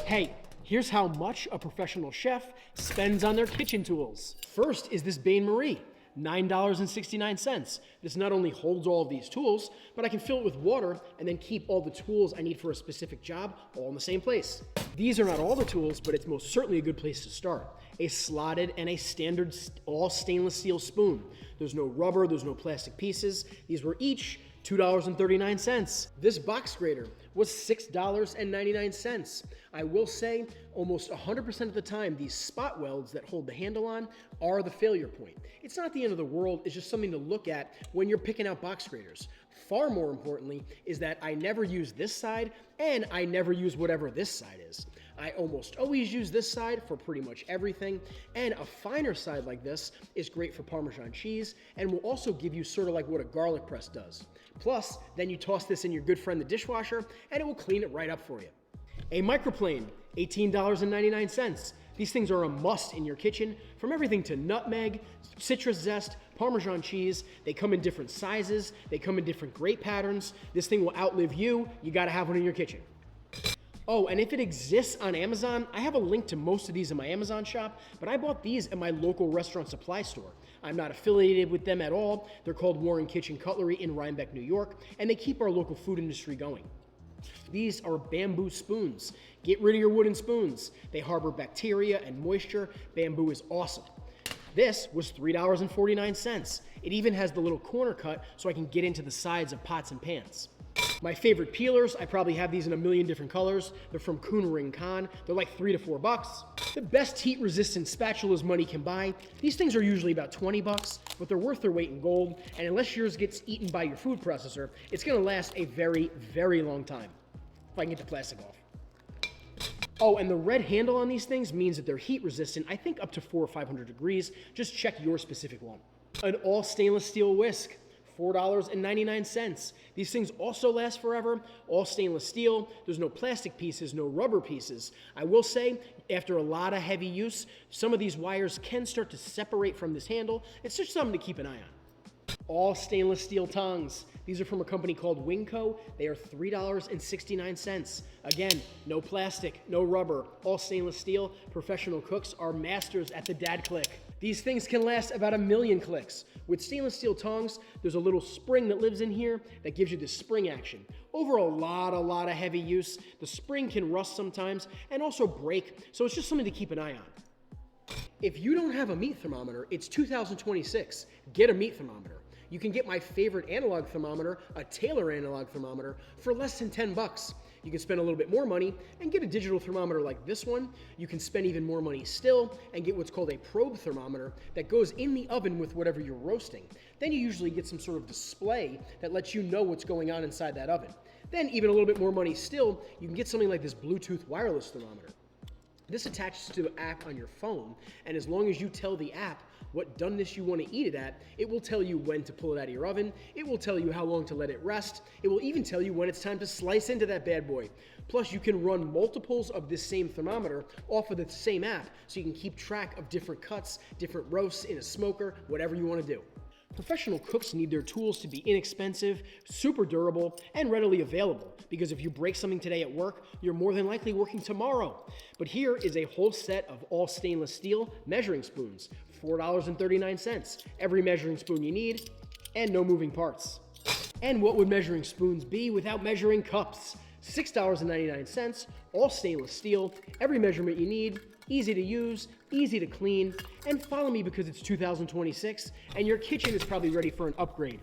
Hey, here's how much a professional chef spends on their kitchen tools. First is this bain-marie, $9.69. This not only holds all of these tools, but I can fill it with water and then keep all the tools I need for a specific job all in the same place. These are not all the tools, but it's most certainly a good place to start. A slotted and a standard all stainless steel spoon. There's no rubber, there's no plastic pieces. These were each $2.39. This box grater was $6.99. I will say almost 100% of the time, these spot welds that hold the handle on are the failure point. It's not the end of the world, it's just something to look at when you're picking out box graters. Far more importantly is that I never use this side and I never use whatever this side is. I almost always use this side for pretty much everything, and a finer side like this is great for Parmesan cheese and will also give you sort of like what a garlic press does. Plus, then you toss this in your good friend the dishwasher and it will clean it right up for you. A microplane, $18.99. These things are a must in your kitchen, from everything to nutmeg, citrus zest, Parmesan cheese. They come in different sizes, they come in different grate patterns. This thing will outlive you. You gotta have one in your kitchen. Oh, and if it exists on Amazon, I have a link to most of these in my Amazon shop, but I bought these at my local restaurant supply store. I'm not affiliated with them at all. They're called Warren Kitchen Cutlery in Rhinebeck, New York, and they keep our local food industry going. These are bamboo spoons. Get rid of your wooden spoons. They harbor bacteria and moisture. Bamboo is awesome. This was $3.49. It even has the little corner cut so I can get into the sides of pots and pans. My favorite peelers, I probably have these in a million different colors. They're from Kuhn Ring Con. They're like $3 to $4. The best heat-resistant spatulas money can buy. These things are usually about $20, but they're worth their weight in gold. And unless yours gets eaten by your food processor, it's gonna last a very, very long time. If I can get the plastic off. Oh, and the red handle on these things means that they're heat resistant, I think up to 400 or 500 degrees. Just check your specific one. An all stainless steel whisk. $4.99. These things also last forever, all stainless steel. There's no plastic pieces, no rubber pieces. I will say, after a lot of heavy use, some of these wires can start to separate from this handle. It's just something to keep an eye on. All stainless steel tongs. These are from a company called Wingco. They are $3.69. Again, no plastic, no rubber, all stainless steel. Professional cooks are masters at the dad click. These things can last about 1,000,000 clicks. With stainless steel tongs, there's a little spring that lives in here that gives you this spring action. Over a lot of heavy use, the spring can rust sometimes and also break, so it's just something to keep an eye on. If you don't have a meat thermometer, it's 2026. Get a meat thermometer. You can get my favorite analog thermometer, a Taylor analog thermometer, for less than $10. You can spend a little bit more money and get a digital thermometer like this one. You can spend even more money still and get what's called a probe thermometer that goes in the oven with whatever you're roasting. Then you usually get some sort of display that lets you know what's going on inside that oven. Then even a little bit more money still, you can get something like this Bluetooth wireless thermometer. This attaches to an app on your phone, and as long as you tell the app what doneness you want to eat it at, it will tell you when to pull it out of your oven, it will tell you how long to let it rest, it will even tell you when it's time to slice into that bad boy. Plus, you can run multiples of this same thermometer off of the same app, so you can keep track of different cuts, different roasts in a smoker, whatever you want to do. Professional cooks need their tools to be inexpensive, super durable, and readily available, because if you break something today at work, you're more than likely working tomorrow. But here is a whole set of all stainless steel measuring spoons, $4.39. Every measuring spoon you need, and no moving parts. And what would measuring spoons be without measuring cups? $6.99, all stainless steel, every measurement you need, easy to use, easy to clean, and follow me because it's 2026 and your kitchen is probably ready for an upgrade.